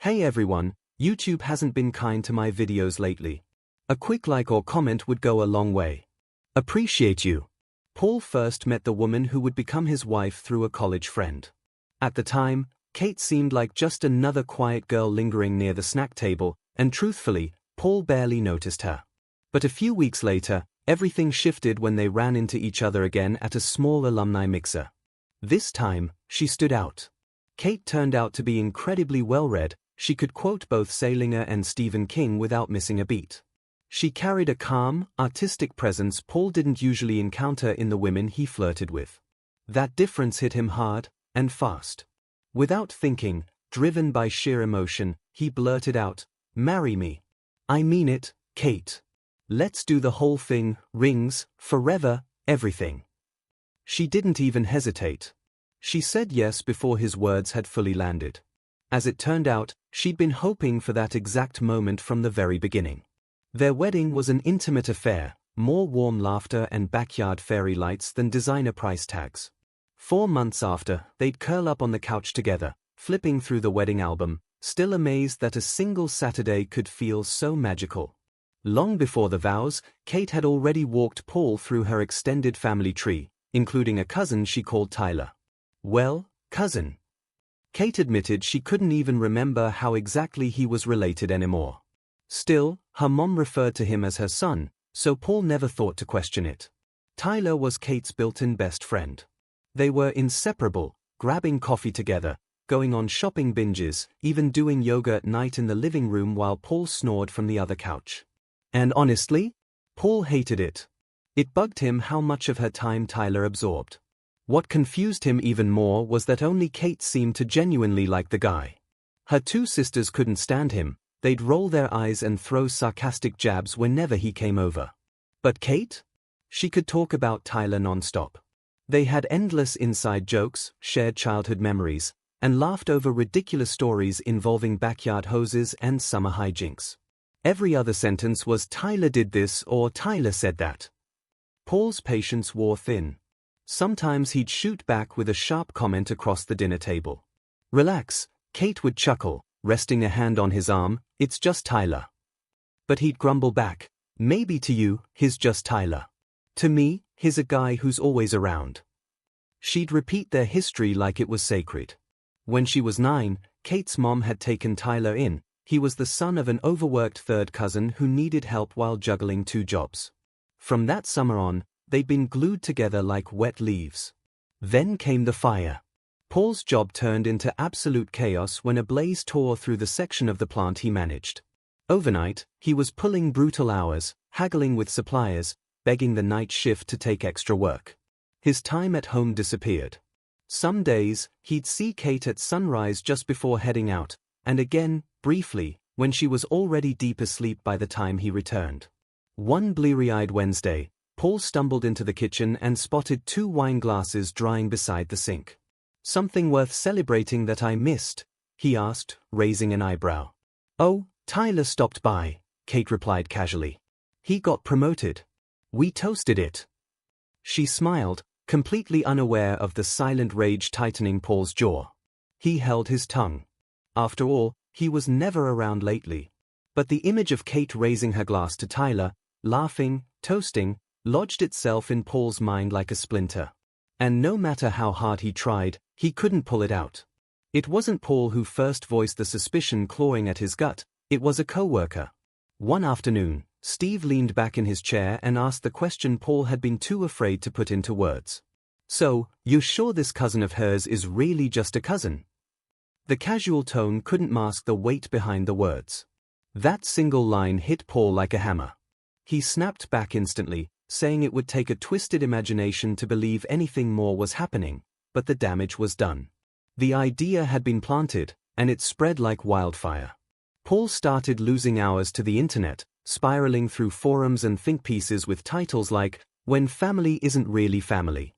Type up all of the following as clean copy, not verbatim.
Hey everyone, YouTube hasn't been kind to my videos lately. A quick like or comment would go a long way. Appreciate you. Paul first met the woman who would become his wife through a college friend. At the time, Kate seemed like just another quiet girl lingering near the snack table, and truthfully, Paul barely noticed her. But a few weeks later, everything shifted when they ran into each other again at a small alumni mixer. This time, she stood out. Kate turned out to be incredibly well-read. She could quote both Salinger and Stephen King without missing a beat. She carried a calm, artistic presence Paul didn't usually encounter in the women he flirted with. That difference hit him hard, and fast. Without thinking, driven by sheer emotion, he blurted out, "Marry me. I mean it, Kate. Let's do the whole thing, rings, forever, everything." She didn't even hesitate. She said yes before his words had fully landed. As it turned out, she'd been hoping for that exact moment from the very beginning. Their wedding was an intimate affair, more warm laughter and backyard fairy lights than designer price tags. 4 months after, they'd curl up on the couch together, flipping through the wedding album, still amazed that a single Saturday could feel so magical. Long before the vows, Kate had already walked Paul through her extended family tree, including a cousin she called Tyler. Well, cousin. Kate admitted she couldn't even remember how exactly he was related anymore. Still, her mom referred to him as her son, so Paul never thought to question it. Tyler was Kate's built-in best friend. They were inseparable, grabbing coffee together, going on shopping binges, even doing yoga at night in the living room while Paul snored from the other couch. And honestly, Paul hated it. It bugged him how much of her time Tyler absorbed. What confused him even more was that only Kate seemed to genuinely like the guy. Her 2 sisters couldn't stand him. They'd roll their eyes and throw sarcastic jabs whenever he came over. But Kate? She could talk about Tyler non-stop. They had endless inside jokes, shared childhood memories, and laughed over ridiculous stories involving backyard hoses and summer hijinks. Every other sentence was "Tyler did this" or "Tyler said that." Paul's patience wore thin. Sometimes he'd shoot back with a sharp comment across the dinner table. "Relax," Kate would chuckle, resting a hand on his arm, "it's just Tyler." But he'd grumble back, "Maybe to you, he's just Tyler. To me, he's a guy who's always around." She'd repeat their history like it was sacred. When she was 9, Kate's mom had taken Tyler in. He was the son of an overworked third cousin who needed help while juggling 2 jobs. From that summer on, they'd been glued together like wet leaves. Then came the fire. Paul's job turned into absolute chaos when a blaze tore through the section of the plant he managed. Overnight, he was pulling brutal hours, haggling with suppliers, begging the night shift to take extra work. His time at home disappeared. Some days, he'd see Kate at sunrise just before heading out, and again, briefly, when she was already deep asleep by the time he returned. One bleary-eyed Wednesday, Paul stumbled into the kitchen and spotted 2 wine glasses drying beside the sink. "Something worth celebrating that I missed?" he asked, raising an eyebrow. "Oh, Tyler stopped by," Kate replied casually. "He got promoted. We toasted it." She smiled, completely unaware of the silent rage tightening Paul's jaw. He held his tongue. After all, he was never around lately. But the image of Kate raising her glass to Tyler, laughing, toasting, lodged itself in Paul's mind like a splinter. And no matter how hard he tried, he couldn't pull it out. It wasn't Paul who first voiced the suspicion clawing at his gut, it was a coworker. One afternoon, Steve leaned back in his chair and asked the question Paul had been too afraid to put into words. "So, you're sure this cousin of hers is really just a cousin?" The casual tone couldn't mask the weight behind the words. That single line hit Paul like a hammer. He snapped back instantly, saying it would take a twisted imagination to believe anything more was happening, but the damage was done. The idea had been planted, and it spread like wildfire. Paul started losing hours to the internet, spiraling through forums and think pieces with titles like, "When Family Isn't Really Family."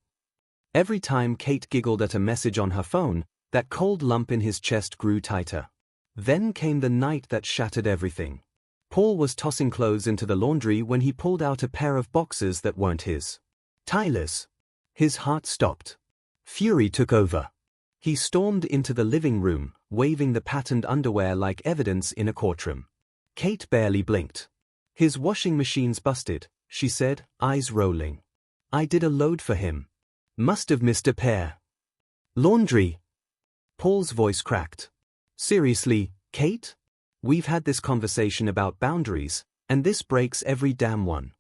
Every time Kate giggled at a message on her phone, that cold lump in his chest grew tighter. Then came the night that shattered everything. Paul was tossing clothes into the laundry when he pulled out a pair of boxers that weren't his. Tyler's. His heart stopped. Fury took over. He stormed into the living room, waving the patterned underwear like evidence in a courtroom. Kate barely blinked. "His washing machine's busted," she said, eyes rolling. "I did a load for him. Must have missed a pair." "Laundry." Paul's voice cracked. "Seriously, Kate? We've had this conversation about boundaries, and this breaks every damn one.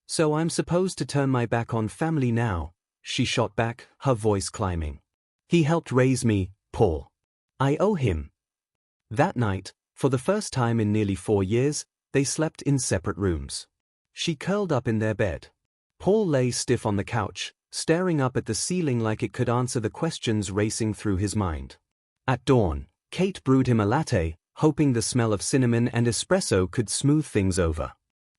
So I'm supposed to turn my back on family now?" she shot back, her voice climbing. "He helped raise me, Paul. I owe him." That night, for the first time in nearly 4 years, they slept in separate rooms. She curled up in their bed. Paul lay stiff on the couch, staring up at the ceiling like it could answer the questions racing through his mind. At dawn, Kate brewed him a latte, hoping the smell of cinnamon and espresso could smooth things over.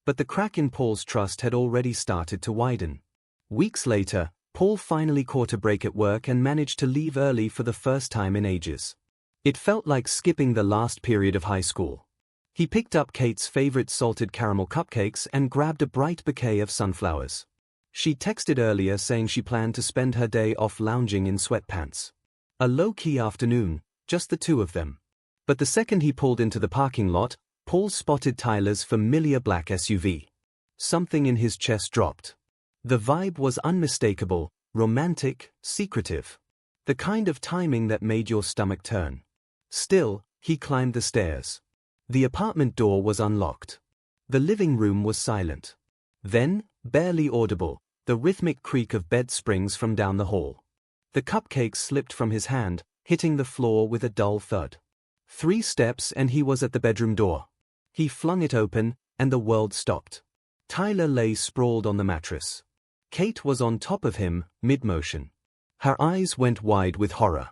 But the crack in Paul's trust had already started to widen. Weeks later, Paul finally caught a break at work and managed to leave early for the first time in ages. It felt like skipping the last period of high school. He picked up Kate's favorite salted caramel cupcakes and grabbed a bright bouquet of sunflowers. She texted earlier saying she planned to spend her day off lounging in sweatpants. A low-key afternoon, just the two of them. But the second he pulled into the parking lot, Paul spotted Tyler's familiar black SUV. Something in his chest dropped. The vibe was unmistakable, romantic, secretive. The kind of timing that made your stomach turn. Still, he climbed the stairs. The apartment door was unlocked. The living room was silent. Then, barely audible, the rhythmic creak of bed springs from down the hall. The cupcakes slipped from his hand, hitting the floor with a dull thud. 3 steps and he was at the bedroom door. He flung it open, and the world stopped. Tyler lay sprawled on the mattress. Kate was on top of him, mid-motion. Her eyes went wide with horror.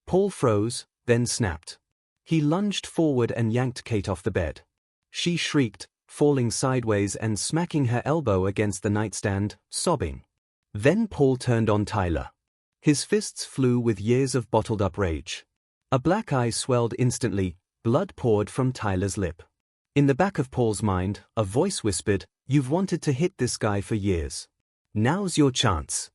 Paul froze, then snapped. He lunged forward and yanked Kate off the bed. She shrieked, falling sideways and smacking her elbow against the nightstand, sobbing. Then Paul turned on Tyler. His fists flew with years of bottled-up rage. A black eye swelled instantly, blood poured from Tyler's lip. In the back of Paul's mind, a voice whispered, "You've wanted to hit this guy for years. Now's your chance."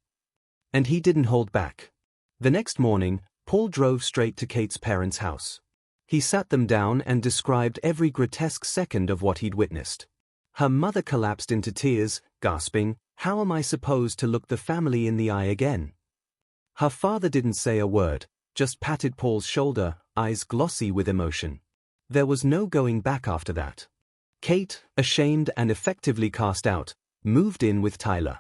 And he didn't hold back. The next morning, Paul drove straight to Kate's parents' house. He sat them down and described every grotesque second of what he'd witnessed. Her mother collapsed into tears, gasping, "How am I supposed to look the family in the eye again?" Her father didn't say a word, just patted Paul's shoulder, eyes glossy with emotion. There was no going back after that. Kate, ashamed and effectively cast out, moved in with Tyler.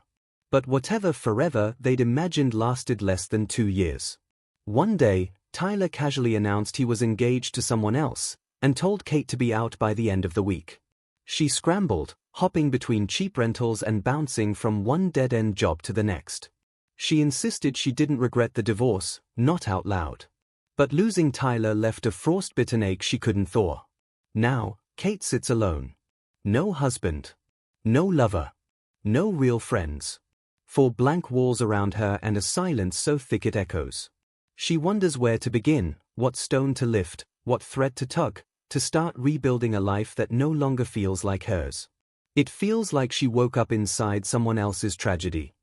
But whatever forever they'd imagined lasted less than 2 years. One day, Tyler casually announced he was engaged to someone else, and told Kate to be out by the end of the week. She scrambled, hopping between cheap rentals and bouncing from one dead-end job to the next. She insisted she didn't regret the divorce, not out loud. But losing Tyler left a frostbitten ache she couldn't thaw. Now, Kate sits alone. No husband. No lover. No real friends. 4 blank walls around her and a silence so thick it echoes. She wonders where to begin, what stone to lift, what thread to tug, to start rebuilding a life that no longer feels like hers. It feels like she woke up inside someone else's tragedy.